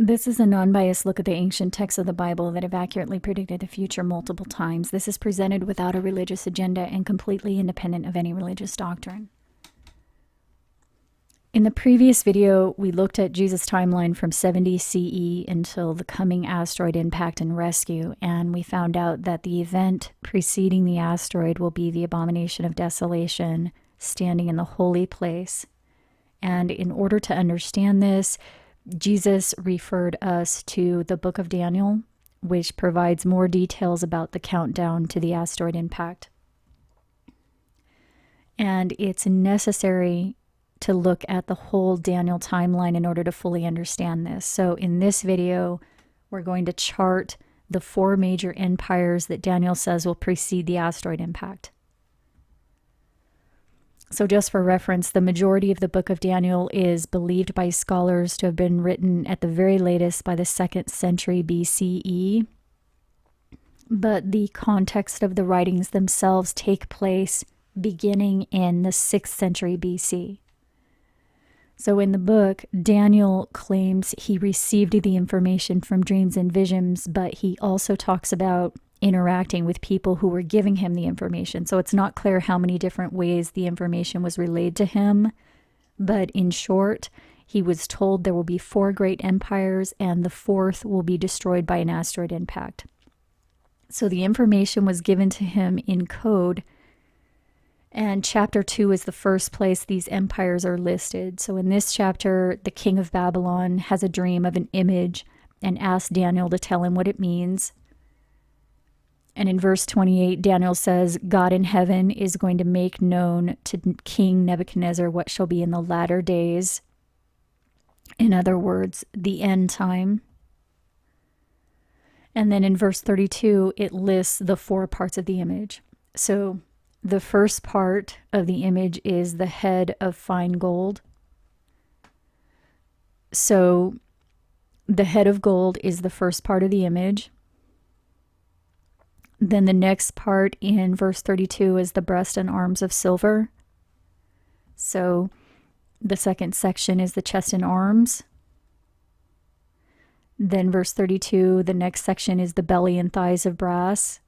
This is a non-biased look at the ancient texts of the Bible that have accurately predicted the future multiple times. This is presented without a religious agenda and completely independent of any religious doctrine. In the previous video, we looked at Jesus' timeline from 70 CE until the coming asteroid impact and rescue, and we found out that the event preceding the asteroid will be the abomination of desolation, standing in the holy place. And in order to understand this, Jesus referred us to the book of Daniel, which provides more details about the countdown to the asteroid impact. And it's necessary to look at the whole Daniel timeline in order to fully understand this. So in this video, we're going to chart the 4 major empires that Daniel says will precede the asteroid impact. So just for reference, the majority of the book of Daniel is believed by scholars to have been written at the very latest by the 2nd century BCE. But the context of the writings themselves take place beginning in the 6th century BC. So in the book, Daniel claims he received the information from dreams and visions, but he also talks about interacting with people who were giving him the information. So it's not clear how many different ways the information was relayed to him. But in short, he was told there will be 4 great empires and the 4th will be destroyed by an asteroid impact. So the information was given to him in code. And chapter 2 is the first place these empires are listed. So in this chapter, the king of Babylon has a dream of an image and asks Daniel to tell him what it means. And in verse 28, Daniel says, God in heaven is going to make known to King Nebuchadnezzar what shall be in the latter days. In other words, the end time. And then in verse 32, it lists the 4 parts of the image. So the first part of the image is the head of fine gold. So the head of gold is the first part of the image. Then the next part in verse 32 is the breast and arms of silver. So the second section is the chest and arms. Then verse 32, the next section is the belly and thighs of brass.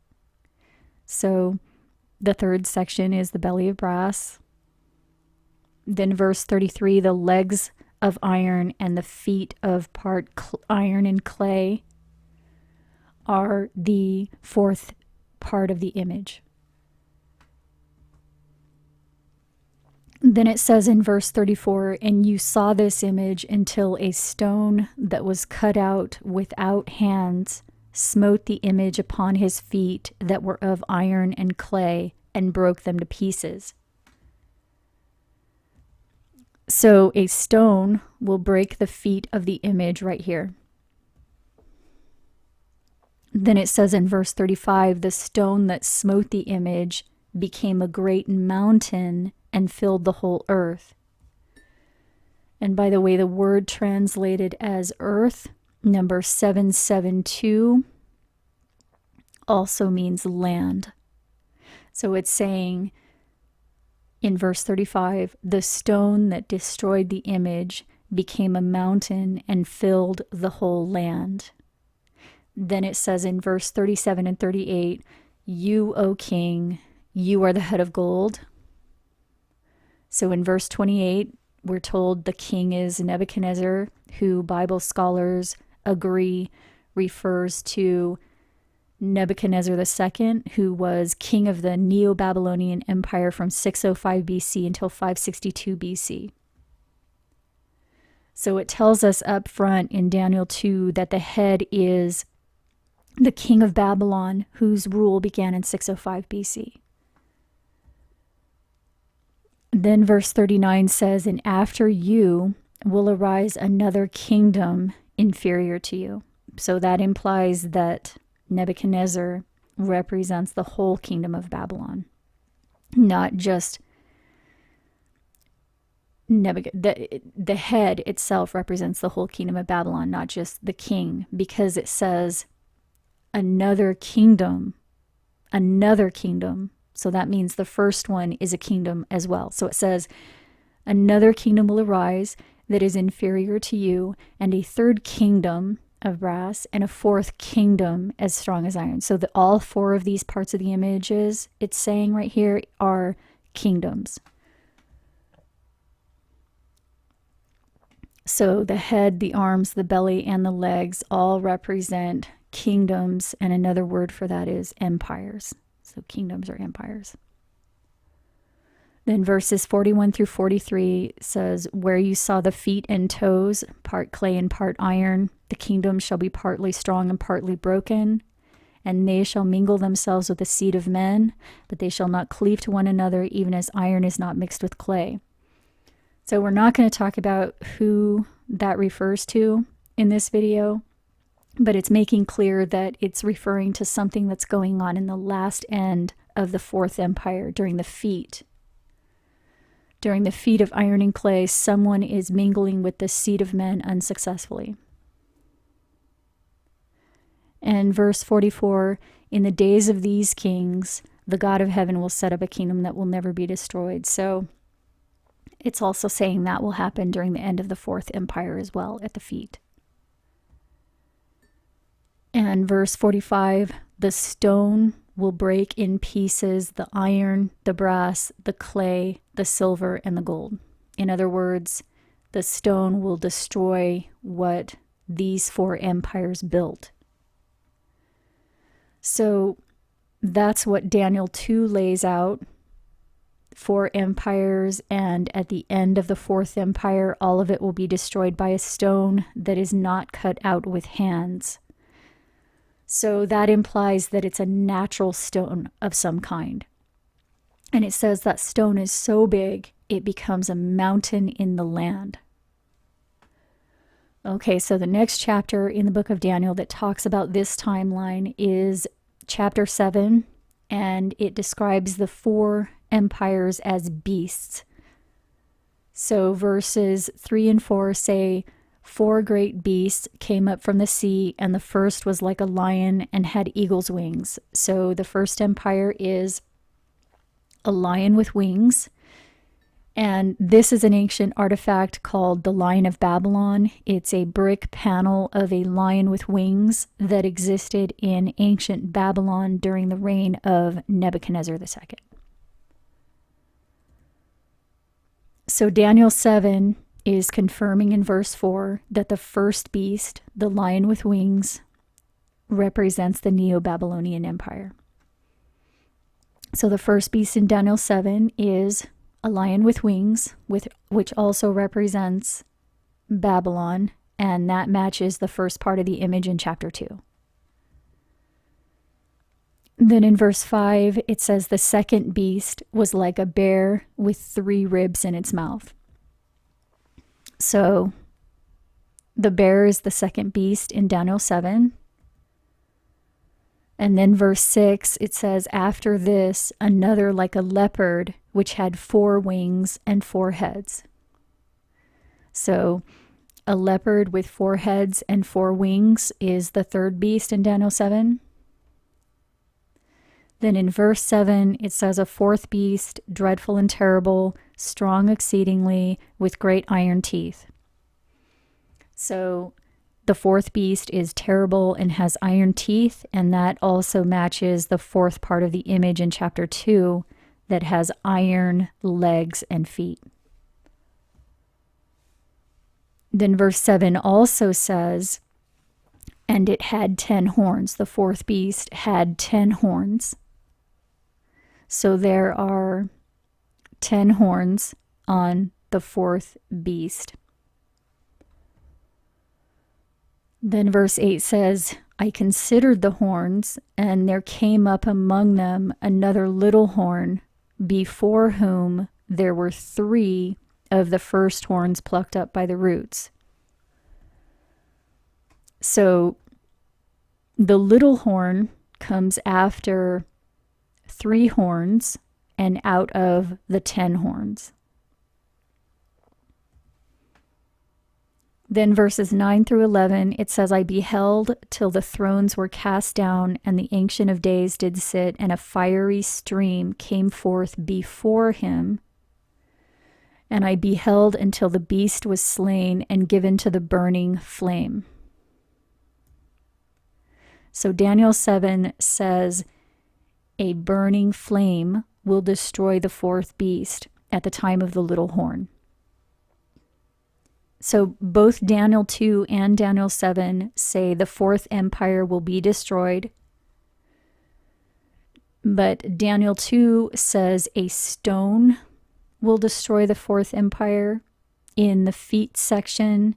So the third section is the belly of brass. Then verse 33, the legs of iron and the feet of part iron and clay are the 4th part of the image. Then it says in verse 34, and you saw this image until a stone that was cut out without hands smote the image upon his feet that were of iron and clay and broke them to pieces. So a stone will break the feet of the image right here. Then it says in verse 35, the stone that smote the image became a great mountain and filled the whole earth. And by the way, the word translated as earth, number 772, also means land. So it's saying in verse 35, the stone that destroyed the image became a mountain and filled the whole land. Then it says in verse 37 and 38, you, O king, you are the head of gold. So in verse 28, we're told the king is Nebuchadnezzar, who Bible scholars agree refers to Nebuchadnezzar II, who was king of the Neo-Babylonian Empire from 605 BC until 562 BC. So it tells us up front in Daniel 2 that the head is the king of Babylon, whose rule began in 605 BC. Then verse 39 says, and after you will arise another kingdom inferior to you. So that implies that Nebuchadnezzar represents the whole kingdom of Babylon, not just the head itself represents the whole kingdom of Babylon, not just the king, because it says another kingdom. So that means the first one is a kingdom as well. So it says, another kingdom will arise. that is inferior to you, and a third kingdom of brass, and a fourth kingdom as strong as iron. So all four of these parts of the images it's saying right here are kingdoms. So the head, the arms, the belly, and the legs all represent kingdoms, and another word for that is empires. So kingdoms are empires. Then verses 41 through 43 says, where you saw the feet and toes, part clay and part iron, the kingdom shall be partly strong and partly broken, and they shall mingle themselves with the seed of men, but they shall not cleave to one another, even as iron is not mixed with clay. So we're not going to talk about who that refers to in this video, but it's making clear that it's referring to something that's going on in the last end of the fourth empire during the feet. During the feat of iron and clay, someone is mingling with the seed of men unsuccessfully. And verse 44, in the days of these kings, the God of heaven will set up a kingdom that will never be destroyed. So it's also saying that will happen during the end of the fourth empire as well, at the feet. And verse 45, the stone will break in pieces the iron, the brass, the clay, the silver, and the gold. In other words, the stone will destroy what these four empires built. So that's what Daniel 2 lays out. Four empires, and at the end of the fourth empire, all of it will be destroyed by a stone that is not cut out with hands. So that implies that it's a natural stone of some kind. And it says that stone is so big, it becomes a mountain in the land. Okay, so the next chapter in the book of Daniel that talks about this timeline is chapter 7, and it describes the four empires as beasts. So verses 3 and 4 say, 4 great beasts came up from the sea, and the first was like a lion and had eagle's wings. So the first empire is a lion with wings. And this is an ancient artifact called the Lion of Babylon. It's a brick panel of a lion with wings that existed in ancient Babylon during the reign of Nebuchadnezzar II. So Daniel 7 is confirming in verse 4 that the first beast, the lion with wings, represents the Neo-Babylonian Empire. So the first beast in Daniel 7 is a lion with wings, which also represents Babylon, and that matches the first part of the image in chapter 2. Then in verse 5, it says the second beast was like a bear with 3 ribs in its mouth. So the bear is the second beast in Daniel 7. And then verse 6, it says, after this, another like a leopard, which had 4 wings and 4 heads. So a leopard with 4 heads and 4 wings is the third beast in Daniel 7. Then in verse 7, it says a fourth beast, dreadful and terrible, strong exceedingly, with great iron teeth. So the fourth beast is terrible and has iron teeth, and that also matches the fourth part of the image in chapter 2 that has iron legs and feet. Then verse 7 also says, and it had 10 horns. The fourth beast had 10 horns. So there are 10 horns on the fourth beast. Then verse 8 says, I considered the horns, and there came up among them another little horn, before whom there were 3 of the first horns plucked up by the roots. So the little horn comes after 3 horns and out of the 10 horns. Then verses 9 through 11, it says, I beheld till the thrones were cast down, and the Ancient of Days did sit, and a fiery stream came forth before him. And I beheld until the beast was slain and given to the burning flame. So Daniel 7 says a burning flame will destroy the fourth beast at the time of the little horn. So both Daniel 2 and Daniel 7 say the fourth empire will be destroyed. But Daniel 2 says a stone will destroy the fourth empire in the feet section.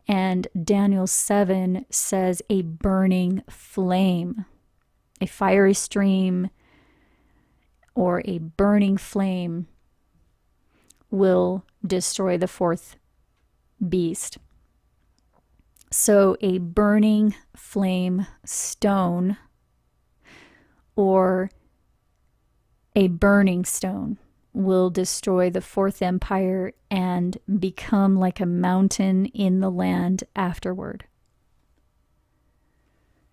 And Daniel 7 says a burning flame, a fiery stream or a burning flame will destroy the fourth beast. So a burning flame stone or a burning stone will destroy the fourth empire and become like a mountain in the land afterward.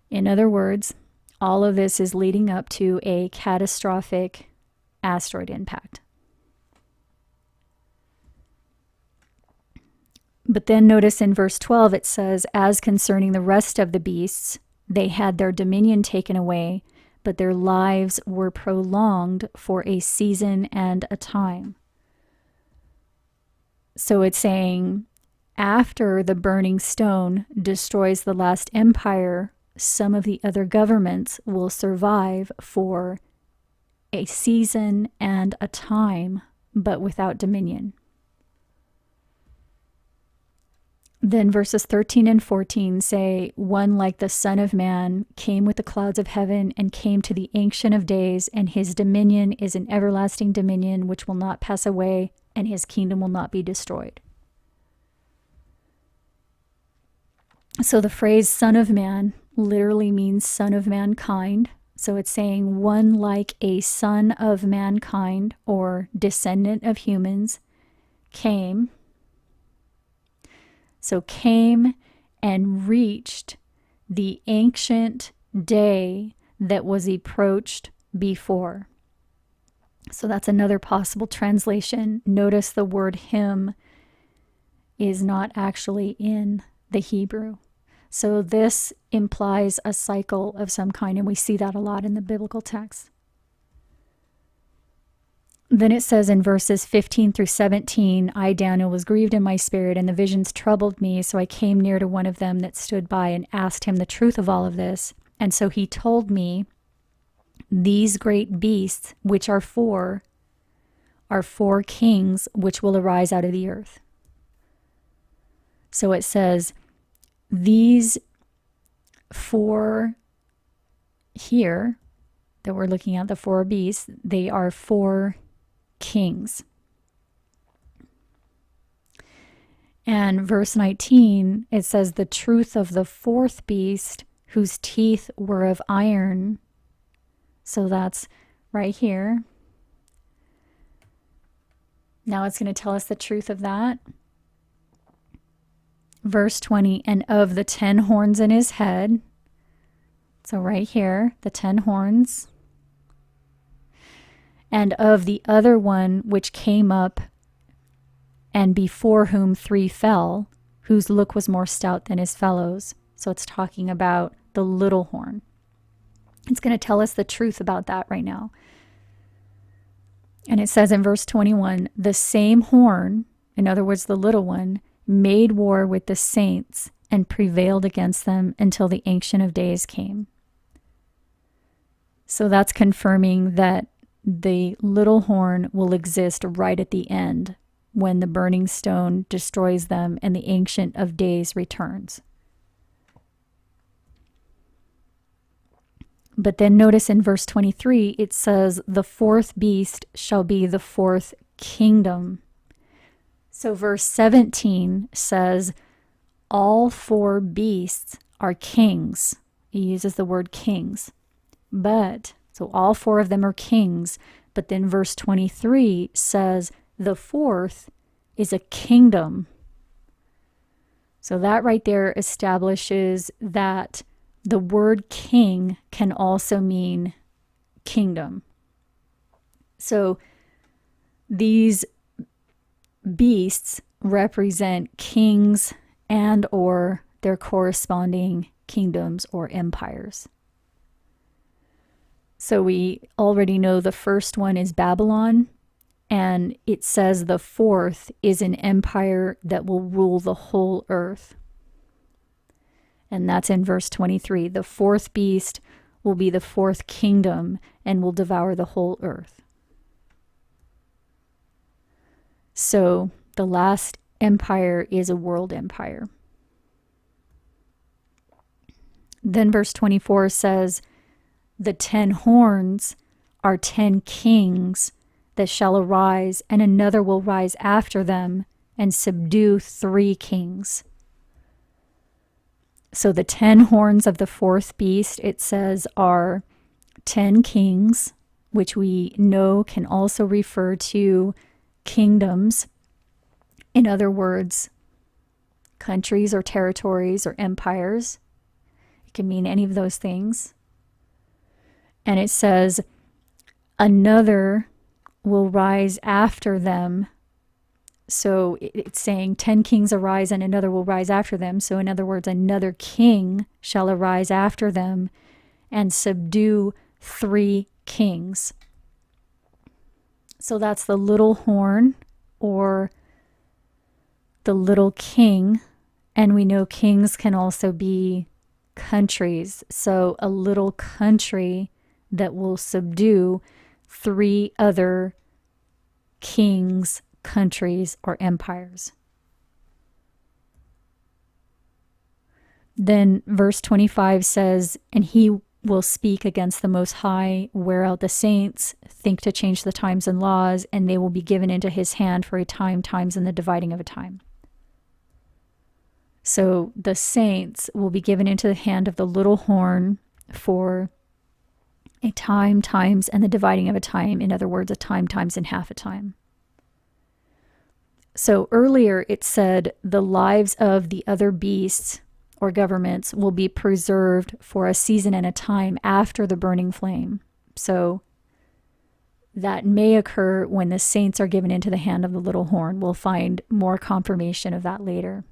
In other words, all of this is leading up to a catastrophic asteroid impact. But then notice in verse 12 it says, as concerning the rest of the beasts, they had their dominion taken away, but their lives were prolonged for a season and a time. So it's saying, after the burning stone destroys the last empire, some of the other governments will survive for a season and a time, but without dominion. Then verses 13 and 14 say, one like the Son of Man came with the clouds of heaven and came to the Ancient of Days, and his dominion is an everlasting dominion which will not pass away, and his kingdom will not be destroyed. So the phrase Son of Man literally means son of mankind. So it's saying one like a son of mankind or descendant of humans came. So came and reached the ancient day that was approached before. So that's another possible translation. Notice the word him is not actually in the Hebrew. So this implies a cycle of some kind, and we see that a lot in the biblical text. Then it says in verses 15 through 17, I, Daniel, was grieved in my spirit, and the visions troubled me. So I came near to one of them that stood by and asked him the truth of all of this. And so he told me, these great beasts, which are four kings which will arise out of the earth. So it says, these four here that we're looking at, the four beasts, they are four kings. And verse 19, it says, the truth of the fourth beast, whose teeth were of iron. So that's right here. Now it's going to tell us the truth of that. Verse 20, and of the 10 horns in his head. So right here, the 10 horns. And of the other one which came up, and before whom 3 fell, whose look was more stout than his fellows. So it's talking about the little horn. It's going to tell us the truth about that right now. And it says in verse 21, the same horn, in other words, the little one, made war with the saints and prevailed against them until the Ancient of Days came. So that's confirming that the little horn will exist right at the end when the burning stone destroys them and the Ancient of Days returns. But then notice in verse 23, it says, the fourth beast shall be the fourth kingdom. So verse 17 says, all 4 beasts are kings. He uses the word kings. So all 4 of them are kings. But then verse 23 says, the fourth is a kingdom. So that right there establishes that the word king can also mean kingdom. So these beasts represent kings and or their corresponding kingdoms or empires. So we already know the first one is Babylon, and it says the fourth is an empire that will rule the whole earth. And that's in verse 23. The fourth beast will be the fourth kingdom and will devour the whole earth. So the last empire is a world empire. Then verse 24 says, the 10 horns are 10 kings that shall arise, and another will rise after them and subdue 3 kings. So the 10 horns of the fourth beast, it says, are 10 kings, which we know can also refer to kingdoms. In other words, countries or territories or empires. It can mean any of those things. And it says, another will rise after them. So it's saying 10 kings arise and another will rise after them. So in other words, another king shall arise after them and subdue 3 kings. So that's the little horn or the little king. And we know kings can also be countries. So a little country that will subdue 3 other kings, countries, or empires. Then verse 25 says, and he will speak against the Most High, wear out the saints, think to change the times and laws, and they will be given into his hand for a time, times, and the dividing of a time. So the saints will be given into the hand of the little horn for a time, times, and the dividing of a time. In other words, a time, times, and half a time. So earlier it said the lives of the other beasts or governments will be preserved for a season and a time after the burning flame. So that may occur when the saints are given into the hand of the little horn. We'll find more confirmation of that later.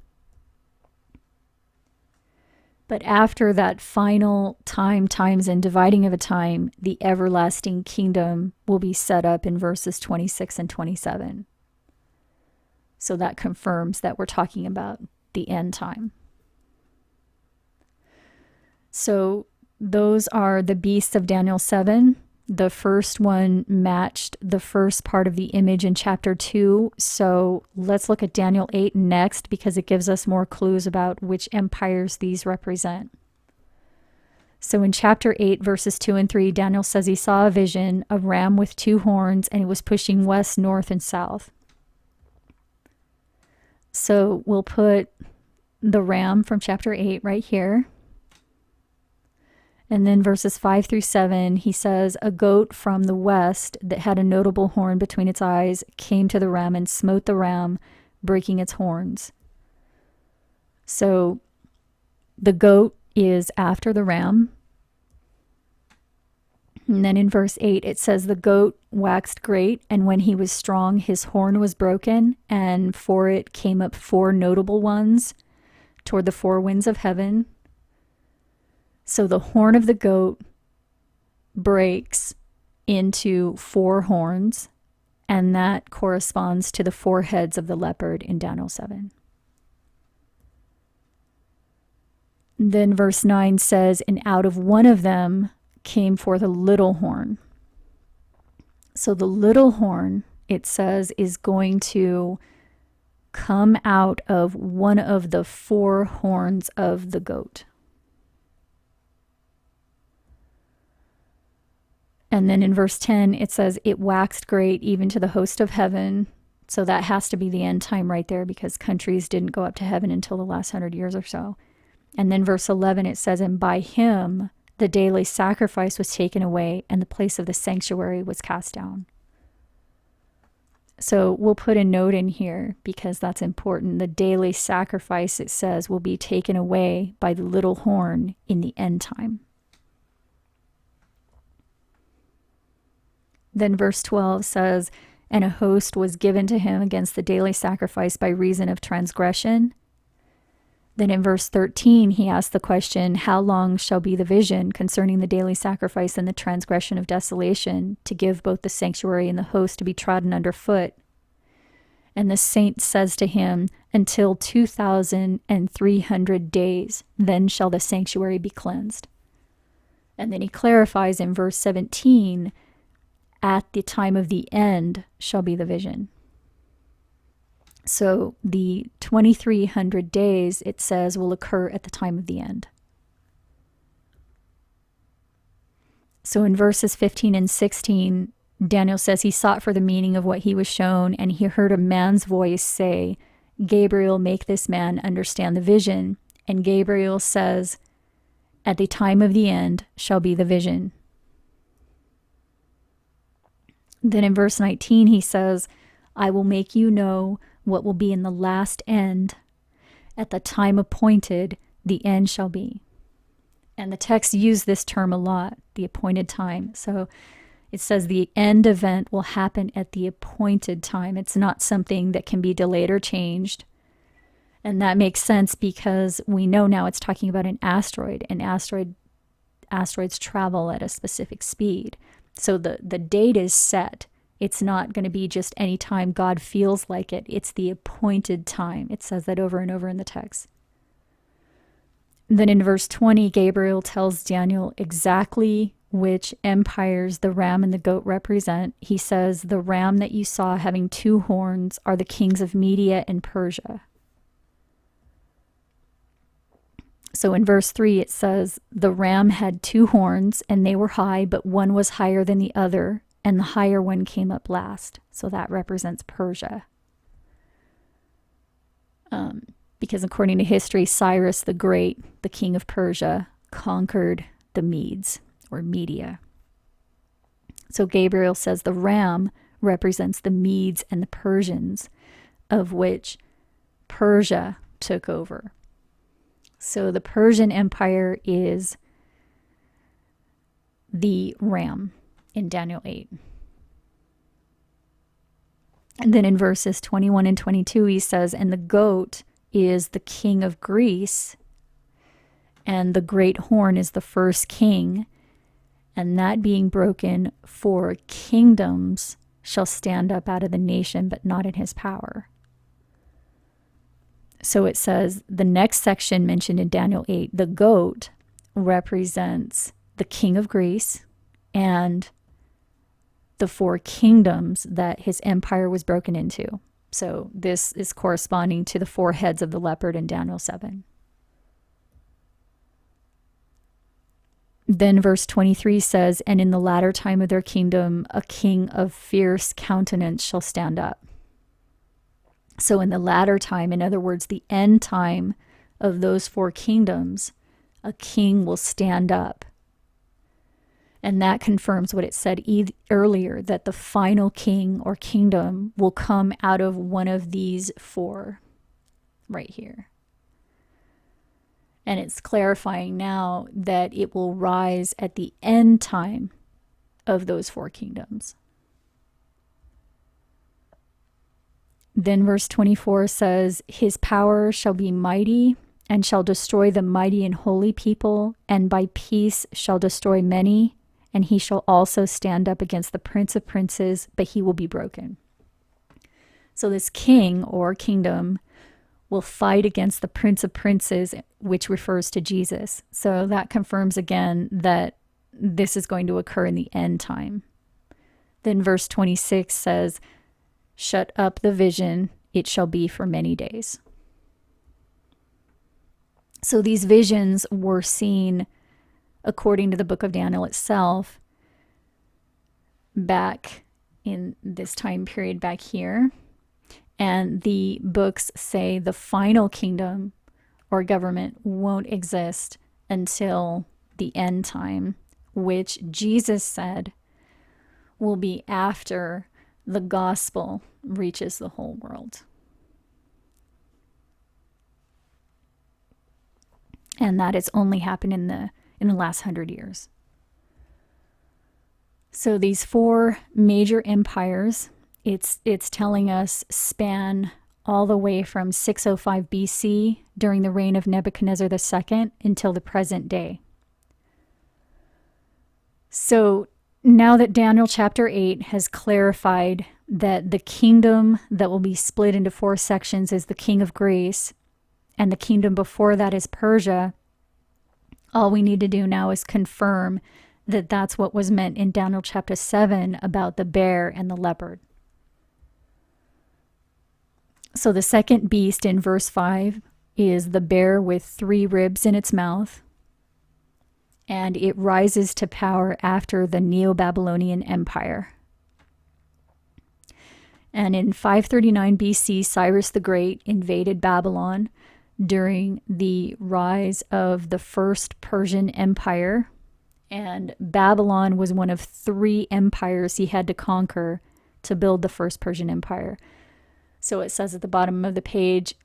But after that final time, times, and dividing of a time, the everlasting kingdom will be set up in verses 26 and 27. So that confirms that we're talking about the end time. So those are the beasts of Daniel 7. The first one matched the first part of the image in chapter 2. So let's look at Daniel 8 next, because it gives us more clues about which empires these represent. So in chapter 8, verses 2 and 3, Daniel says he saw a vision, a ram with 2 horns, and it was pushing west, north, and south. So we'll put the ram from chapter 8 right here. And then verses 5 through 7, he says, a goat from the west that had a notable horn between its eyes came to the ram and smote the ram, breaking its horns. So the goat is after the ram. And then in verse 8, it says, the goat waxed great, and when he was strong, his horn was broken, and for it came up 4 notable ones toward the 4 winds of heaven. So the horn of the goat breaks into 4 horns, and that corresponds to the 4 heads of the leopard in Daniel 7. Then verse 9 says, and out of one of them came forth a little horn. So the little horn, it says, is going to come out of one of the 4 horns of the goat. And then in verse 10, it says, it waxed great even to the host of heaven. So that has to be the end time right there, because countries didn't go up to heaven until the last 100 years or so. And then verse 11, it says, and by him the daily sacrifice was taken away, and the place of the sanctuary was cast down. So we'll put a note in here because that's important. The daily sacrifice, it says, will be taken away by the little horn in the end time. Then verse 12 says, and a host was given to him against the daily sacrifice by reason of transgression. Then in verse 13, he asks the question, how long shall be the vision concerning the daily sacrifice and the transgression of desolation, to give both the sanctuary and the host to be trodden under foot? And the saint says to him, until 2,300 days, then shall the sanctuary be cleansed. And then he clarifies in verse 17, at the time of the end shall be the vision. So the 2,300 days, it says, will occur at the time of the end. So in verses 15 and 16, Daniel says he sought for the meaning of what he was shown, and he heard a man's voice say, Gabriel, make this man understand the vision. And Gabriel says, at the time of the end shall be the vision. Then in verse 19, he says, I will make you know what will be in the last end. At the time appointed, the end shall be. And the text used this term a lot, the appointed time. So it says the end event will happen at the appointed time. It's not something that can be delayed or changed. And that makes sense because we know now it's talking about an asteroid, and asteroids travel at a specific speed. So the date is set. It's not going to be just any time God feels like it. It's the appointed time. It says that over and over in the text. Then in verse 20, Gabriel tells Daniel exactly which empires the ram and the goat represent. He says, the ram that you saw having 2 horns are the kings of Media and Persia. So in verse 3, it says, the ram had 2 horns, and they were high, but one was higher than the other, and the higher one came up last. So that represents Persia. Because according to history, Cyrus the Great, the king of Persia, conquered the Medes, or Media. So Gabriel says the ram represents the Medes and the Persians, of which Persia took over. So the Persian Empire is the ram in Daniel 8. And then in verses 21 and 22, he says, and the goat is the king of Greece, and the great horn is the first king, and that being broken, 4 kingdoms shall stand up out of the nation, but not in his power. So it says, the next section mentioned in Daniel 8, the goat represents the king of Greece and the 4 kingdoms that his empire was broken into. So this is corresponding to the 4 heads of the leopard in Daniel 7. Then verse 23 says, and in the latter time of their kingdom, a king of fierce countenance shall stand up. So in the latter time, in other words, the end time of those 4 kingdoms, a king will stand up. And that confirms what it said earlier, that the final king or kingdom will come out of one of these 4 right here. And it's clarifying now that it will rise at the end time of those 4 kingdoms. Then verse 24 says, his power shall be mighty, and shall destroy the mighty and holy people, and by peace shall destroy many, and he shall also stand up against the prince of princes, but he will be broken. So this king or kingdom will fight against the prince of princes, which refers to Jesus. So that confirms again that this is going to occur in the end time. Then verse 26 says, shut up the vision, it shall be for many days. So these visions were seen, according to the book of Daniel itself, back in this time period back here. And the books say the final kingdom or government won't exist until the end time, which Jesus said will be after the gospel reaches the whole world. And that has only happened in the last 100 years. So these 4 major empires It's telling us span all the way from 605 BC during the reign of Nebuchadnezzar II until the present day. So now that Daniel chapter 8 has clarified that the kingdom that will be split into 4 sections is the king of Greece, and the kingdom before that is Persia, all we need to do now is confirm that that's what was meant in Daniel chapter 7 about the bear and the leopard. So the second beast in verse 5 is the bear with 3 ribs in its mouth, and it rises to power after the Neo-Babylonian Empire. And in 539 BC, Cyrus the Great invaded Babylon during the rise of the first Persian Empire. And Babylon was one of 3 empires he had to conquer to build the first Persian Empire. So it says at the bottom of the page,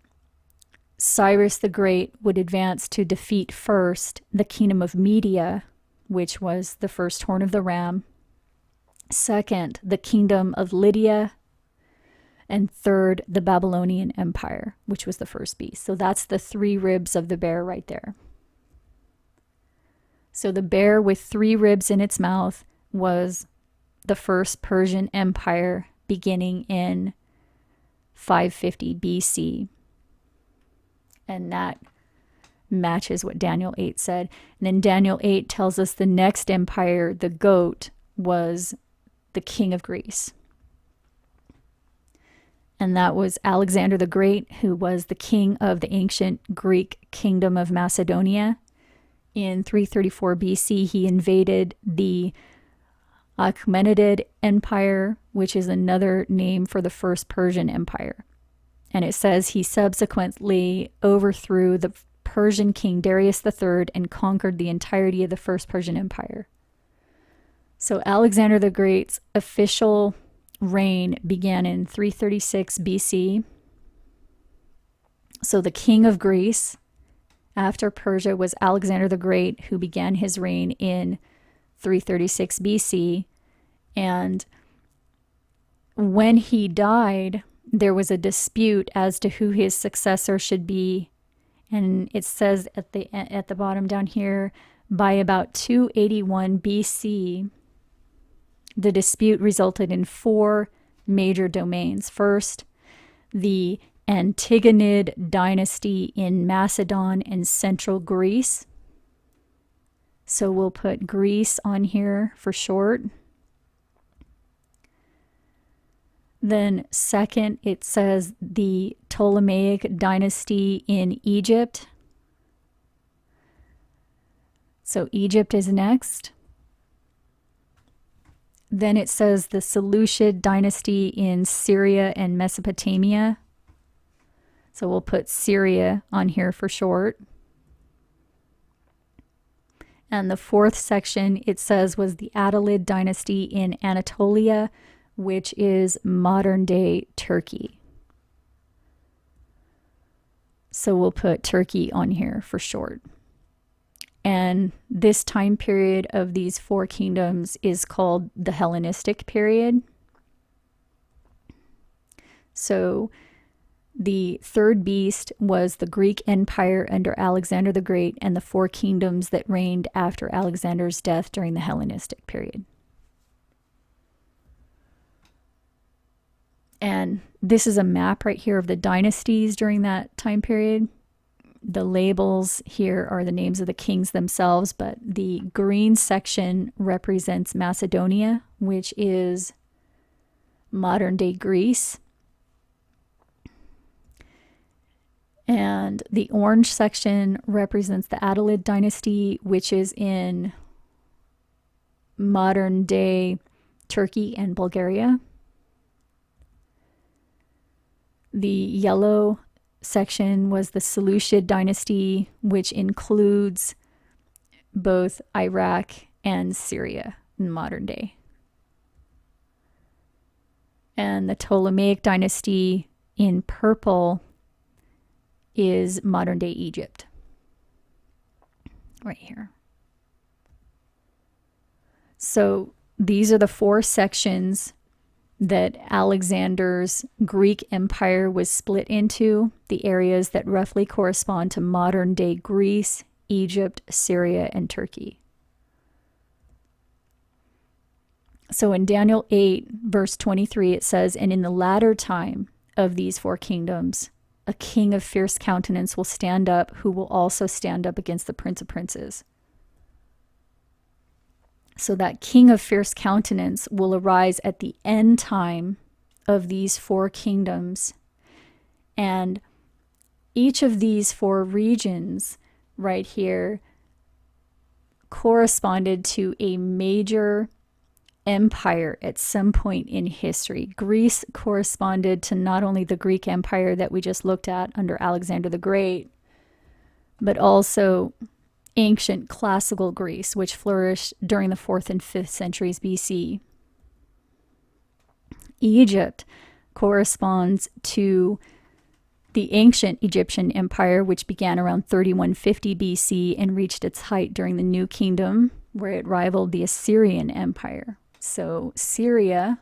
Cyrus the Great would advance to defeat first the kingdom of Media, which was the first horn of the ram, second, the kingdom of Lydia, and third, the Babylonian Empire, which was the first beast. So that's the 3 ribs of the bear right there. So the bear with 3 ribs in its mouth was the first Persian Empire beginning in 550 BC. And that matches what Daniel 8 said. And then Daniel 8 tells us the next empire, the goat, was the king of Greece. And that was Alexander the Great, who was the king of the ancient Greek kingdom of Macedonia. In 334 BC, he invaded the Achaemenid Empire, which is another name for the first Persian Empire. And it says he subsequently overthrew the Persian king Darius III and conquered the entirety of the first Persian Empire. So Alexander the Great's official reign began in 336 BC. So the king of Greece after Persia was Alexander the Great, who began his reign in 336 BC. And when he died, there was a dispute as to who his successor should be. And it says at the bottom down here, by about 281 BC, the dispute resulted in 4 major domains. First, the Antigonid dynasty in Macedon and central Greece. So we'll put Greece on here for short. Then second, it says the Ptolemaic dynasty in Egypt. So Egypt is next. Then it says the Seleucid dynasty in Syria and Mesopotamia. So we'll put Syria on here for short. And the 4th section, it says, was the Attalid dynasty in Anatolia, which is modern-day Turkey. So we'll put Turkey on here for short. And this time period of these 4 kingdoms is called the Hellenistic period. So the 3rd beast was the Greek Empire under Alexander the Great and the 4 kingdoms that reigned after Alexander's death during the Hellenistic period. And this is a map right here of the dynasties during that time period. The labels here are the names of the kings themselves, but the green section represents Macedonia, which is modern-day Greece. And the orange section represents the Attalid dynasty, which is in modern-day Turkey and Bulgaria. The yellow section was the Seleucid dynasty, which includes both Iraq and Syria in modern day. And the Ptolemaic dynasty in purple is modern day Egypt. Right here. So these are the 4 sections that Alexander's Greek Empire was split into, the areas that roughly correspond to modern-day Greece, Egypt, Syria, and Turkey. So in Daniel 8, verse 23, it says, "And in the latter time of these four kingdoms, a king of fierce countenance will stand up, who will also stand up against the prince of princes." So that king of fierce countenance will arise at the end time of these four kingdoms. And each of these four regions right here corresponded to a major empire at some point in history. Greece corresponded to not only the Greek Empire that we just looked at under Alexander the Great, but also ancient classical Greece, which flourished during the 4th and 5th centuries BC. Egypt corresponds to the ancient Egyptian Empire, which began around 3150 BC and reached its height during the New Kingdom, where it rivaled the Assyrian Empire. So Syria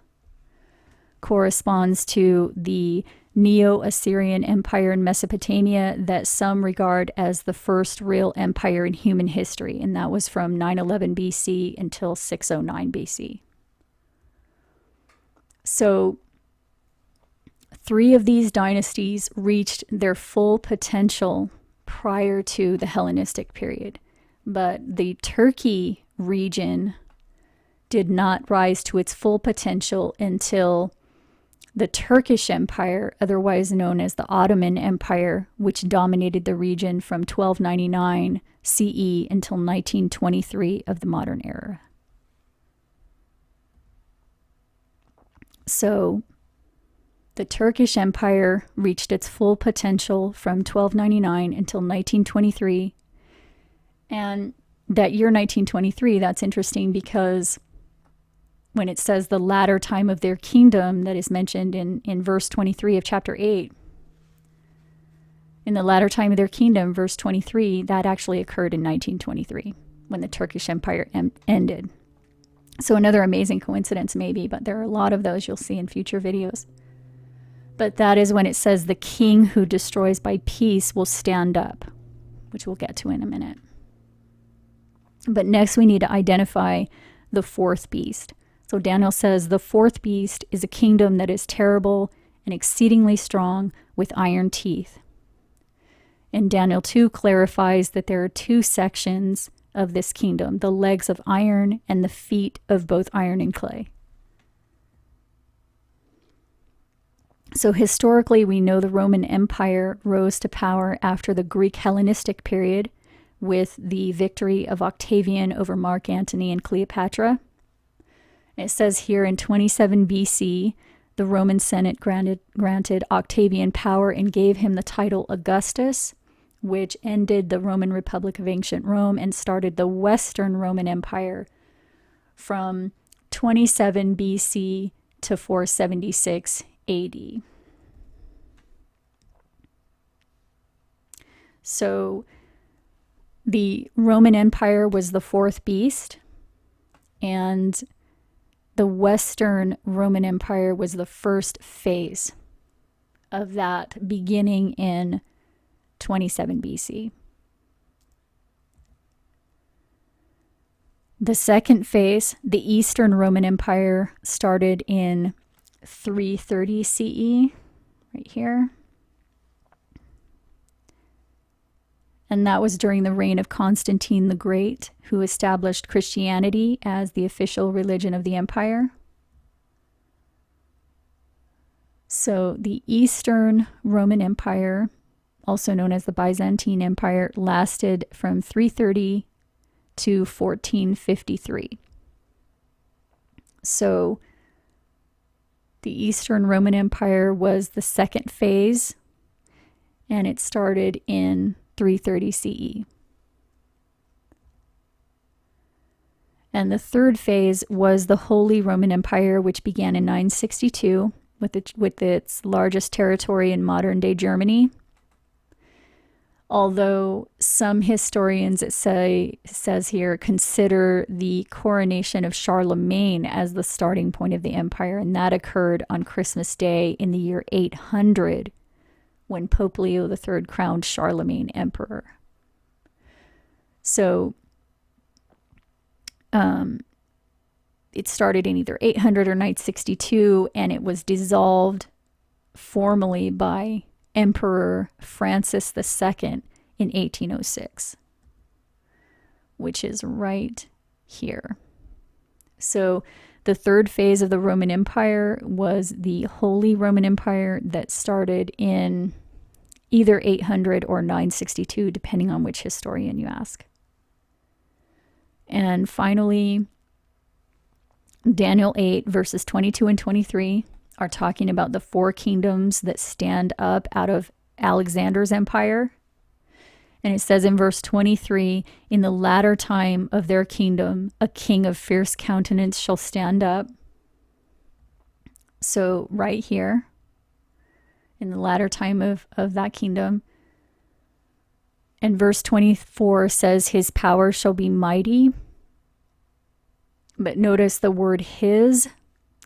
corresponds to the Neo-Assyrian Empire in Mesopotamia that some regard as the first real empire in human history, and that was from 911 BC until 609 BC. So 3 of these dynasties reached their full potential prior to the Hellenistic period, but the Turkey region did not rise to its full potential until the Turkish Empire, otherwise known as the Ottoman Empire, which dominated the region from 1299 CE until 1923 of the modern era. So the Turkish Empire reached its full potential from 1299 until 1923. And that year 1923, that's interesting because when it says the latter time of their kingdom that is mentioned in verse 23 of chapter 8, in the latter time of their kingdom, verse 23, that actually occurred in 1923 when the Turkish Empire ended. So another amazing coincidence maybe, but there are a lot of those you'll see in future videos. But that is when it says the king who destroys by peace will stand up, which we'll get to in a minute. But next we need to identify the fourth beast. So Daniel says the fourth beast is a kingdom that is terrible and exceedingly strong with iron teeth. And Daniel 2 clarifies that there are 2 sections of this kingdom, the legs of iron and the feet of both iron and clay. So historically, we know the Roman Empire rose to power after the Greek Hellenistic period with the victory of Octavian over Mark Antony and Cleopatra. It says here in 27 BC, the Roman Senate granted Octavian power and gave him the title Augustus, which ended the Roman Republic of Ancient Rome and started the Western Roman Empire from 27 BC to 476 AD. So the Roman Empire was the fourth beast, and the Western Roman Empire was the first phase of that, beginning in 27 BC. The second phase, the Eastern Roman Empire, started in 330 CE, right here. And that was during the reign of Constantine the Great, who established Christianity as the official religion of the empire. So the Eastern Roman Empire, also known as the Byzantine Empire, lasted from 330 to 1453. So the Eastern Roman Empire was the second phase, and it started in 330 CE. And the third phase was the Holy Roman Empire, which began in 962 with its largest territory in modern-day Germany. Although some historians, says here, consider the coronation of Charlemagne as the starting point of the empire, and that occurred on Christmas Day in the year 800, when Pope Leo III crowned Charlemagne emperor. So it started in either 800 or 962, and it was dissolved formally by Emperor Francis II in 1806, which is right here. So the third phase of the Roman Empire was the Holy Roman Empire that started in either 800 or 962, depending on which historian you ask. And finally, Daniel 8, verses 22 and 23 are talking about the four kingdoms that stand up out of Alexander's empire. And it says in verse 23, in the latter time of their kingdom, a king of fierce countenance shall stand up. So right here, in the latter time of that kingdom. And verse 24 says his power shall be mighty. But notice the word his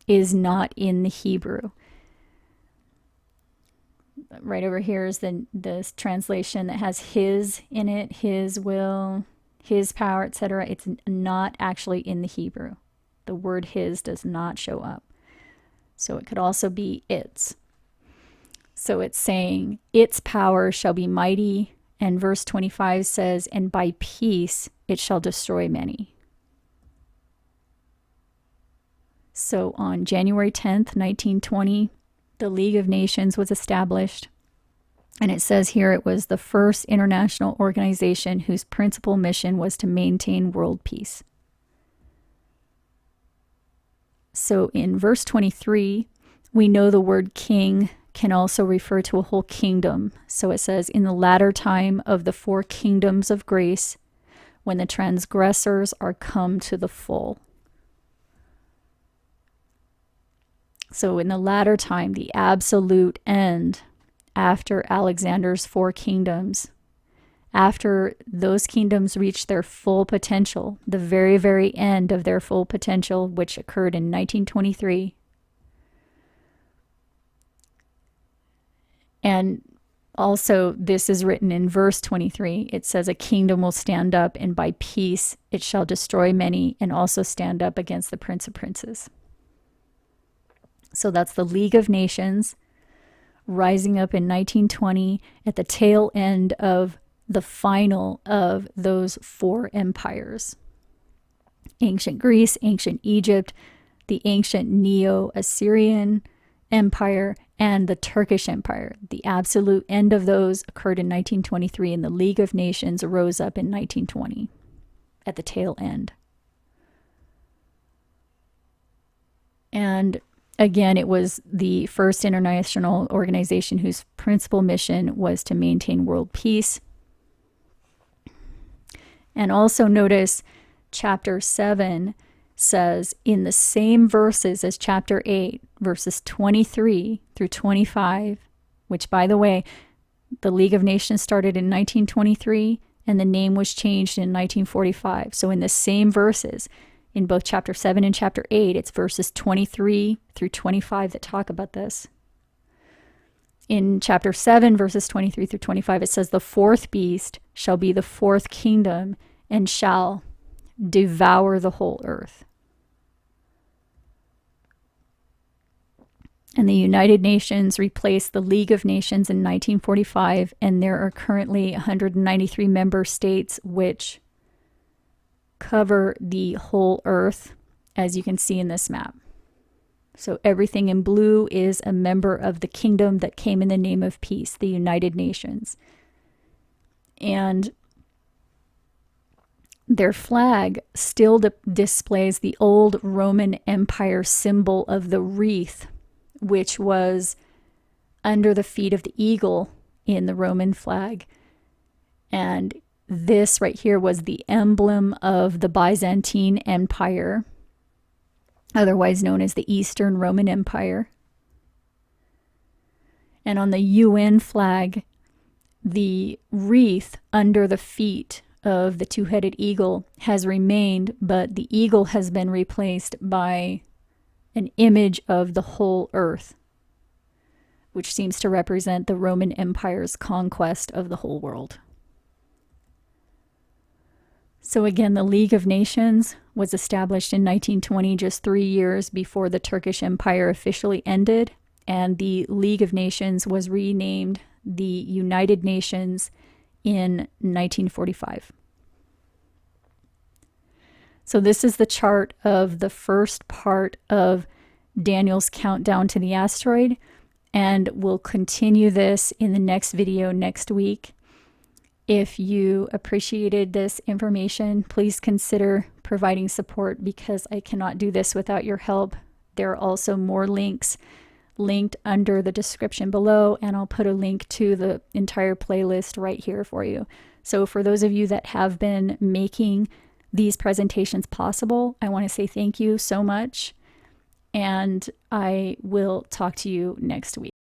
is not in the Hebrew. Right over here is the translation that has his in it, his will, his power, etc. It's not actually in the Hebrew. The word his does not show up. So it could also be its. So it's saying its power shall be mighty. And verse 25 says, and by peace it shall destroy many. So on January 10th, 1920, the League of Nations was established. And it says here it was the first international organization whose principal mission was to maintain world peace. So in verse 23, we know the word king can also refer to a whole kingdom. So it says, in the latter time of the four kingdoms of grace, when the transgressors are come to the full. So in the latter time, the absolute end, after Alexander's four kingdoms, after those kingdoms reached their full potential, the very, very end of their full potential, which occurred in 1923. And also, this is written in verse 23. It says, a kingdom will stand up, and by peace it shall destroy many, and also stand up against the prince of princes. So that's the League of Nations rising up in 1920 at the tail end of the final of those four empires. Ancient Greece, ancient Egypt, the ancient Neo-Assyrian Empire, and the Turkish Empire. The absolute end of those occurred in 1923, and the League of Nations rose up in 1920 at the tail end. And again, it was the first international organization whose principal mission was to maintain world peace. And also notice chapter 7 says in the same verses as chapter 8, verses 23 through 25, which, by the way, the League of Nations started in 1923 and the name was changed in 1945. So in the same verses, in both chapter 7 and chapter 8, it's verses 23 through 25 that talk about this. In chapter 7, verses 23 through 25, it says, the fourth beast shall be the fourth kingdom and shall devour the whole earth. And the United Nations replaced the League of Nations in 1945, and there are currently 193 member states which cover the whole earth, as you can see in this map. So everything in blue is a member of the kingdom that came in the name of peace, the United Nations. And their flag still displays the old Roman Empire symbol of the wreath, which was under the feet of the eagle in the Roman flag. And this right here was the emblem of the Byzantine Empire, otherwise known as the Eastern Roman Empire. And on the UN flag, The wreath under the feet of the two-headed eagle has remained, but the eagle has been replaced by an image of the whole earth, which seems to represent the Roman Empire's conquest of the whole world. So again, the League of Nations was established in 1920, just 3 years before the Turkish Empire officially ended, and the League of Nations was renamed the United Nations in 1945. So this is the chart of the first part of Daniel's countdown to the asteroid, and we'll continue this in the next video next week. If you appreciated this information, please consider providing support because I cannot do this without your help. There are also more links linked under the description below, and I'll put a link to the entire playlist right here for you. So for those of you that have been making these presentations possible, I want to say thank you so much, and I will talk to you next week.